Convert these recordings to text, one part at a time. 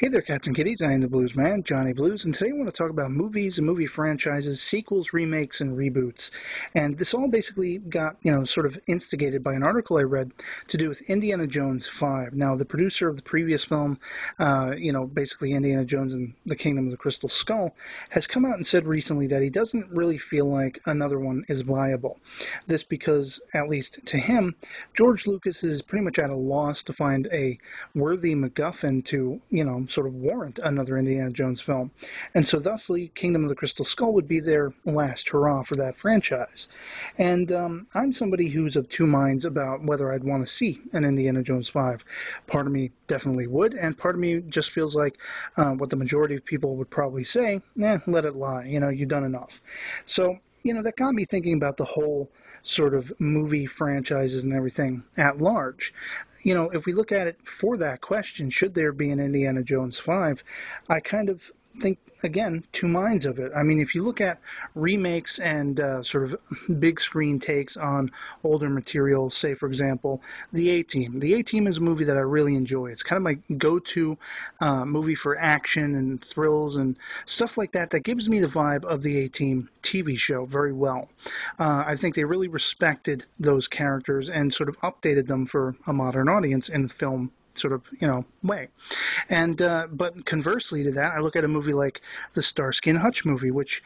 Hey there, cats and kitties. I am the Blues Man, Johnny Blues, and today I want to talk about movies and movie franchises, sequels, remakes, and reboots. And this all basically got, sort of instigated by an article I read to do with Indiana Jones 5. Now, the producer of the previous film, basically Indiana Jones and the Kingdom of the Crystal Skull, has come out and said recently that he doesn't really feel like another one is viable. This because, at least to him, George Lucas is pretty much at a loss to find a worthy MacGuffin to, sort of warrant another Indiana Jones film. And so thusly, Kingdom of the Crystal Skull would be their last hurrah for that franchise. And I'm somebody who's of two minds about whether I'd want to see an Indiana Jones 5. Part of me definitely would, and part of me just feels like what the majority of people would probably say, let it lie, you've done enough. So, that got me thinking about the whole sort of movie franchises and everything at large. If we look at it for that question, should there be an Indiana Jones 5, I kind of think, again, two minds of it. I mean, if you look at remakes and sort of big screen takes on older material, say, for example, the ATeam. The ATeam is a movie that I really enjoy. It's kind of my go-to movie for action and thrills and stuff like that gives me the vibe of the ATeam TV show very well. I think they really respected those characters and sort of updated them for a modern audience in the film sort of, way. And but conversely to that, I look at a movie like the Starsky and Hutch movie, which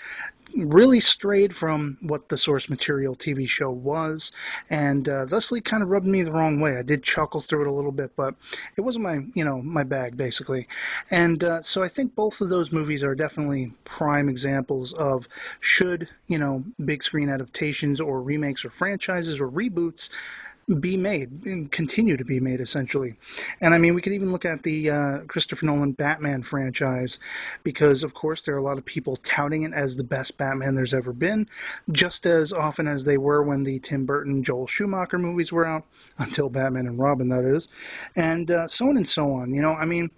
really strayed from what the source material TV show was, and thusly kind of rubbed me the wrong way. I did chuckle through it a little bit, but it wasn't my bag, basically. And so I think both of those movies are definitely prime examples of should, big screen adaptations or remakes or franchises or reboots be made and continue to be made, essentially. And I mean, we could even look at the Christopher Nolan Batman franchise, because of course there are a lot of people touting it as the best Batman there's ever been, just as often as they were when the Tim Burton Joel Schumacher movies were out, until Batman and Robin, that is, and so on and so on. I mean,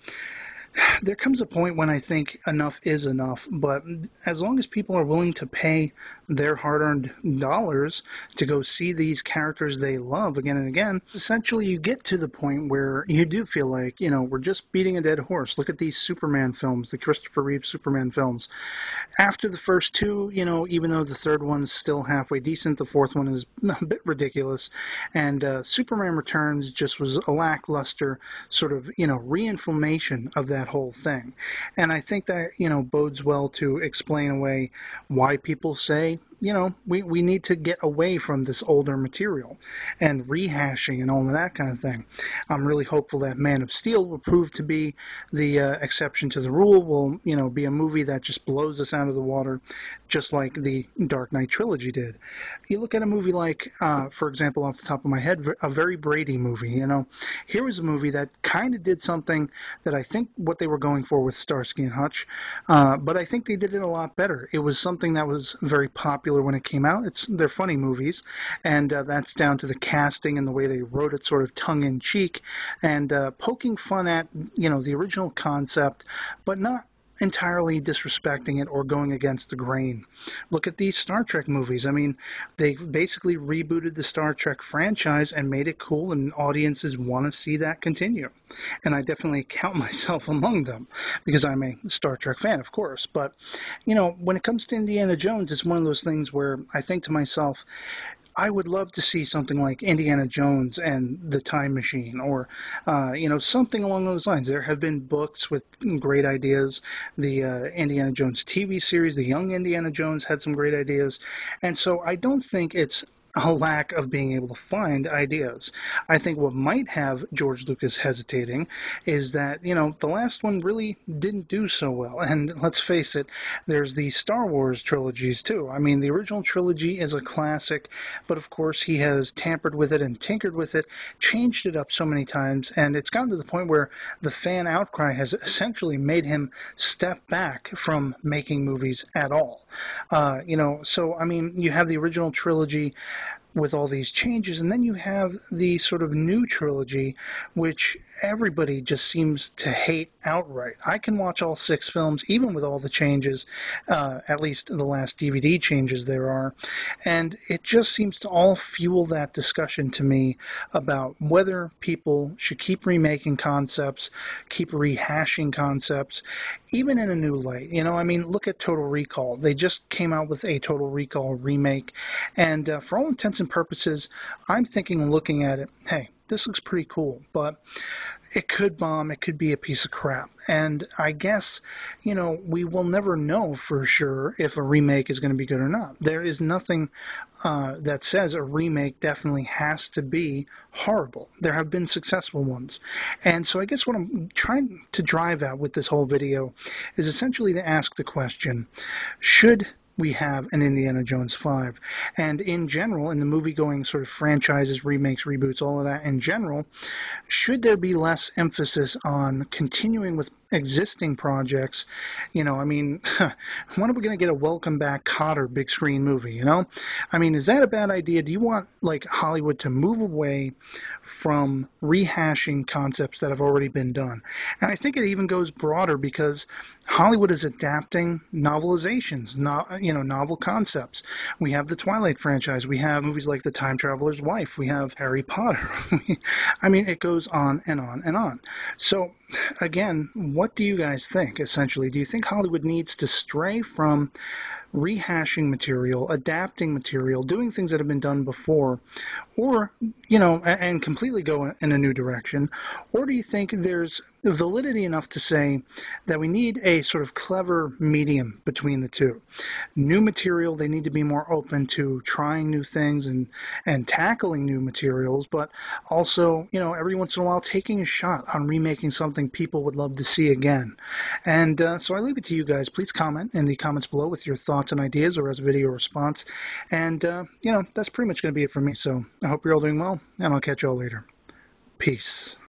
there comes a point when I think enough is enough, but as long as people are willing to pay their hard-earned dollars to go see these characters they love again and again, essentially you get to the point where you do feel like, we're just beating a dead horse. Look at these Superman films, the Christopher Reeve Superman films. After the first two, even though the third one's still halfway decent, the fourth one is a bit ridiculous, and Superman Returns just was a lackluster sort of, reinflammation of that whole thing. And I think that, bodes well to explain away why people say, we need to get away from this older material and rehashing and all of that kind of thing. I'm really hopeful that Man of Steel will prove to be the exception to the rule, will, be a movie that just blows us out of the water, just like the Dark Knight trilogy did. You look at a movie like, for example, off the top of my head, a very Brady movie, Here was a movie that kind of did something that I think what they were going for with Starsky and Hutch, but I think they did it a lot better. It was something that was very popular when it came out. They're funny movies, and that's down to the casting and the way they wrote it, sort of tongue-in-cheek, and poking fun at, the original concept, but not entirely disrespecting it or going against the grain. Look at these Star Trek movies. I mean, they basically rebooted the Star Trek franchise and made it cool, and audiences want to see that continue. And I definitely count myself among them, because I'm a Star Trek fan, of course. But, when it comes to Indiana Jones, it's one of those things where I think to myself, I would love to see something like Indiana Jones and the Time Machine, or, something along those lines. There have been books with great ideas. The Indiana Jones TV series, The Young Indiana Jones, had some great ideas. And so I don't think it's a lack of being able to find ideas. I think what might have George Lucas hesitating is that, the last one really didn't do so well. And let's face it, there's the Star Wars trilogies too. I mean, the original trilogy is a classic, but of course he has tampered with it and tinkered with it, changed it up so many times, and it's gotten to the point where the fan outcry has essentially made him step back from making movies at all. So, I mean, you have the original trilogy. with all these changes, and then you have the sort of new trilogy, which everybody just seems to hate outright. I can watch all 6 films, even with all the changes, at least the last DVD changes there are, and it just seems to all fuel that discussion to me about whether people should keep remaking concepts, keep rehashing concepts, even in a new light. I mean, look at Total Recall. They just came out with a Total Recall remake, and for all intents and purposes, I'm thinking and looking at it, hey, this looks pretty cool, but it could bomb, it could be a piece of crap. And I guess, we will never know for sure if a remake is going to be good or not. There is nothing that says a remake definitely has to be horrible. There have been successful ones. And so I guess what I'm trying to drive at with this whole video is essentially to ask the question, should we have an Indiana Jones 5? And in general, in the movie-going sort of franchises, remakes, reboots, all of that in general, should there be less emphasis on continuing with existing projects? I mean, when are we going to get a Welcome Back Kotter big screen movie, I mean, is that a bad idea? Do you want, like, Hollywood to move away from rehashing concepts that have already been done? And I think it even goes broader because Hollywood is adapting novelizations, novel concepts. We have the Twilight franchise. We have movies like The Time Traveler's Wife. We have Harry Potter. I mean, it goes on and on and on. So, again, what do you guys think, essentially? Do you think Hollywood needs to stray from rehashing material, adapting material, doing things that have been done before, or, and completely go in a new direction? Or do you think there's validity enough to say that we need a sort of clever medium between the two? New material, they need to be more open to trying new things and tackling new materials, but also, every once in a while taking a shot on remaking something people would love to see again. And so I leave it to you guys. Please comment in the comments below with your thoughts and ideas or as a video response. And, that's pretty much going to be it for me. So I hope you're all doing well, and I'll catch you all later. Peace.